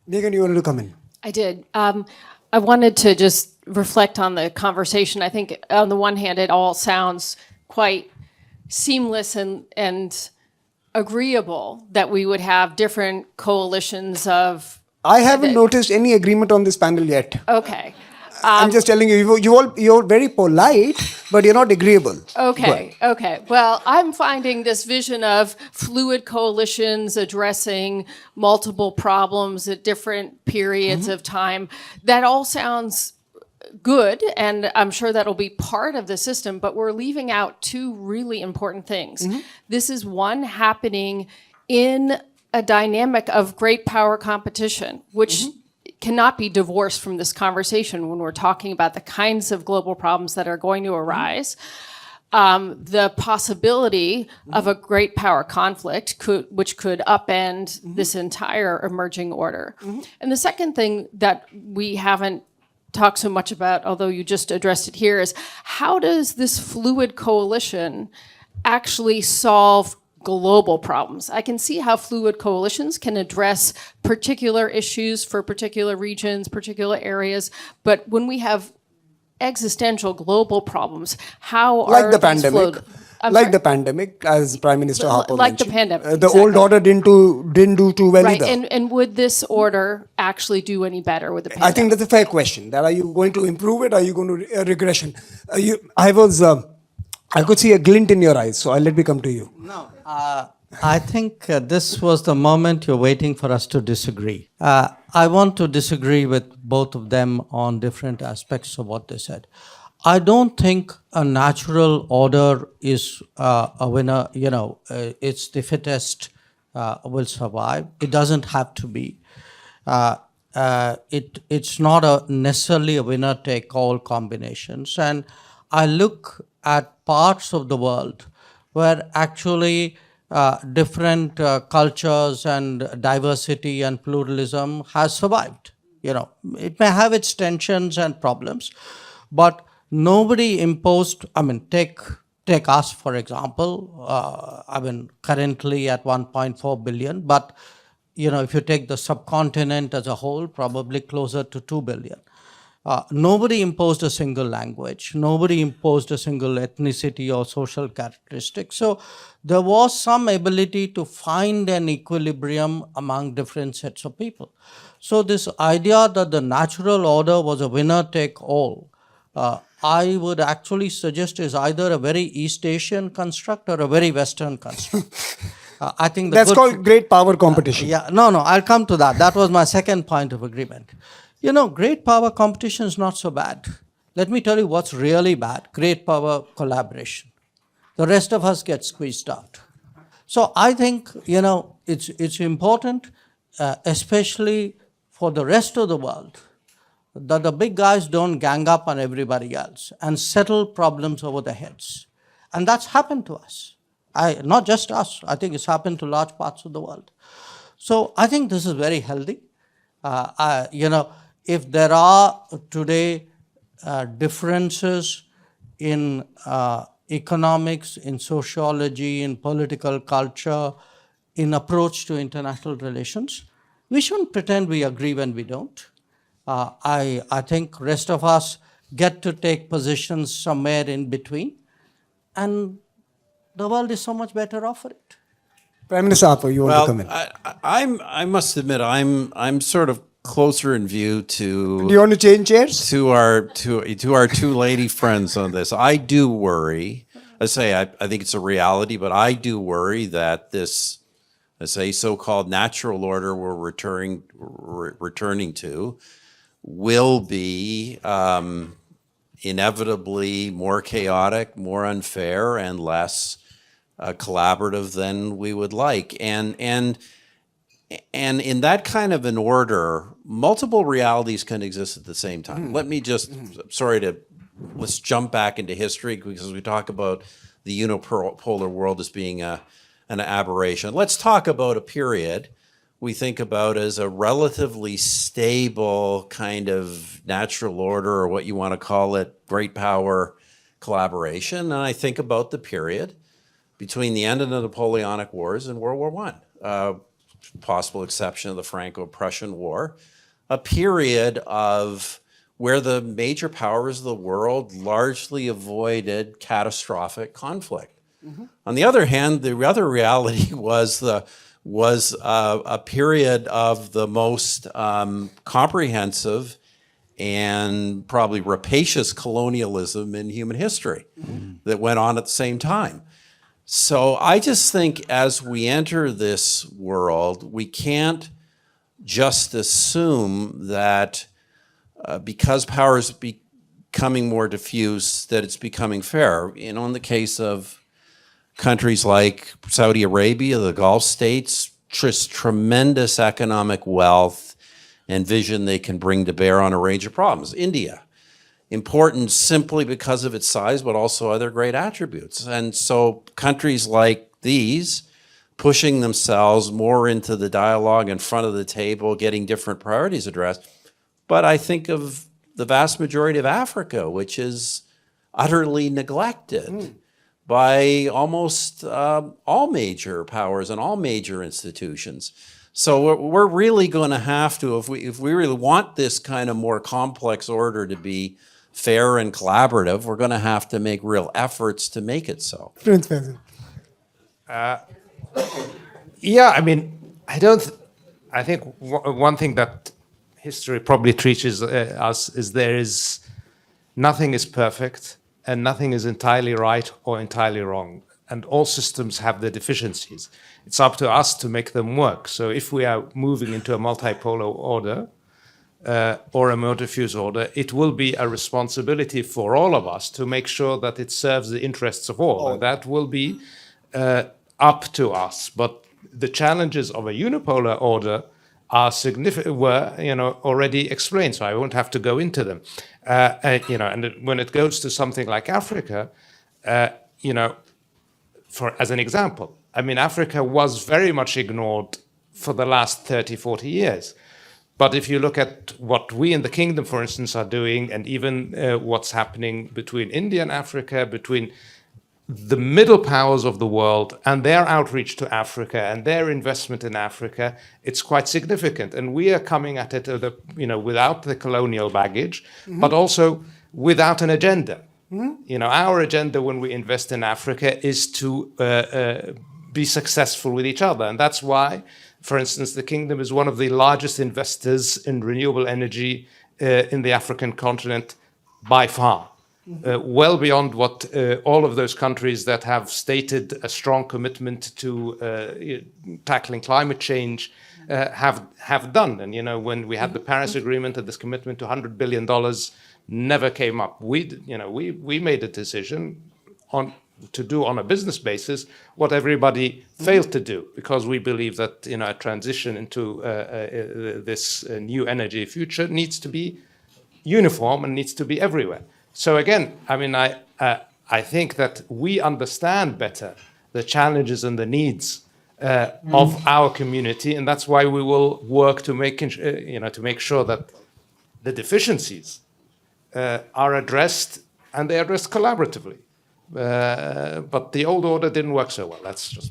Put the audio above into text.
Megan, you wanted to come in. I did. I wanted to just reflect on the conversation. I think on the one hand, it all sounds quite seamless and agreeable that we would have different coalitions of. I haven't noticed any agreement on this panel yet. Okay. I'm just telling you, you're very polite, but you're not agreeable. Okay. Well, I'm finding this vision of fluid coalitions addressing multiple problems at different periods of time. That all sounds good, and I'm sure that'll be part of the system, but we're leaving out two really important things. This is one happening in a dynamic of great power competition, which cannot be divorced from this conversation when we're talking about the kinds of global problems that are going to arise. The possibility of a great power conflict, which could upend this entire emerging order. And the second thing that we haven't talked so much about, although you just addressed it here, is how does this fluid coalition actually solve global problems? I can see how fluid coalitions can address particular issues for particular regions, particular areas, but when we have existential global problems, how Like are the these pandemic. fluid? Like the pandemic, as Prime Minister Harper Like the mentioned. pandemic, The old exactly. order didn't do too well Right, either. and would this order actually do any better with the pandemic? I think that's a fair question. That are you going to improve it? Are you going to regression? I could see a glint in your eyes, so I'll let me come to you. No, I think this was the moment you're waiting for us to disagree. I want to disagree with both of them on different aspects of what they said. I don't think a natural order is a winner, it's the fittest will survive. It doesn't have to be. It's not necessarily a winner-take-all combinations. And I look at parts of the world where actually different cultures and diversity and pluralism has survived. It may have its tensions and problems, but nobody imposed, take us, for example, currently at 1.4 billion, but, if you take the subcontinent as a whole, probably closer to 2 billion. Nobody imposed a single language. Nobody imposed a single ethnicity or social characteristic. So there was some ability to find an equilibrium among different sets of people. So this idea that the natural order was a winner-take-all, I would actually suggest is either a very East Asian construct or a very Western construct. I think that's called great power competition. No, I'll come to that. That was my second point of agreement. Great power competition is not so bad. Let me tell you what's really bad. Great power collaboration. The rest of us get squeezed out. So I think, it's important, especially for the rest of the world, that the big guys don't gang up on everybody else and settle problems over their heads. And that's happened to us. Not just us. I think it's happened to large parts of the world. So I think this is very healthy. If there are today differences in economics, in sociology, in political culture, in approach to international relations, we shouldn't pretend we agree when we don't. I think rest of us get to take positions somewhere in between, and the world is so much better off for it. Prime Minister Harper, you want to come in? I must admit, I'm sort of closer in view to. Do you want to change chairs? To our two lady friends on this. I do worry. I think it's a reality, but I do worry that this, let's say, so-called natural order we're returning to will be inevitably more chaotic, more unfair, and less collaborative than we would like. And in that kind of an order, multiple realities can exist at the same time. Let me just, let's jump back into history, because we talk about the unipolar world as being an aberration. Let's talk about a period we think about as a relatively stable kind of natural order, or what you want to call it, great power collaboration. And I think about the period between the end of the Napoleonic Wars and World War I. possible exception of the Franco-Prussian War, a period of where the major powers of the world largely avoided catastrophic conflict. On the other hand, the other reality was a period of the most comprehensive and probably rapacious colonialism in human history that went on at the same time. So I just think as we enter this world, we can't just assume that because power is becoming more diffuse, that it's becoming fair. You know, in the case of countries like Saudi Arabia, the Gulf states, tremendous economic wealth and vision they can bring to bear on a range of problems. India, important simply because of its size, but also other great attributes. And so countries like these, pushing themselves more into the dialogue in front of the table, getting different priorities addressed. But I think of the vast majority of Africa, which is utterly neglected by almost all major powers and all major institutions. So we're really going to have to, if we really want this kind of more complex order to be fair and collaborative, we're going to have to make real efforts to make it so. Prince Faisal. Yeah, I mean, I think one thing that history probably teaches us is nothing is perfect and nothing is entirely right or entirely wrong. And all systems have their deficiencies. It's up to us to make them work. So if we are moving into a multipolar order or a multi-fuse order, it will be a responsibility for all of us to make sure that it serves the interests of all. And that will be up to us. But the challenges of a unipolar order are significant, were already explained, so I won't have to go into them. And when it goes to something like Africa, as an example, I mean, Africa was very much ignored for the last 30, 40 years. But if you look at what we in the kingdom, for instance, are doing, and even what's happening between India and Africa, between the middle powers of the world and their outreach to Africa and their investment in Africa, it's quite significant. And we are coming at it, without the colonial baggage, but also without an agenda. Our agenda when we invest in Africa is to be successful with each other. And that's why, for instance, the kingdom is one of the largest investors in renewable energy in the African continent by far. Well beyond what all of those countries that have stated a strong commitment to tackling climate change have done. And when we had the Paris Agreement and this commitment to $100 billion never came up. We made a decision to do on a business basis what everybody failed to do, because we believe that a transition into this new energy future needs to be uniform and needs to be everywhere. So again, I mean, I think that we understand better the challenges and the needs of our community, and that's why we will work to make sure that the deficiencies are addressed, and they are addressed collaboratively. But the old order didn't work so well. That's just my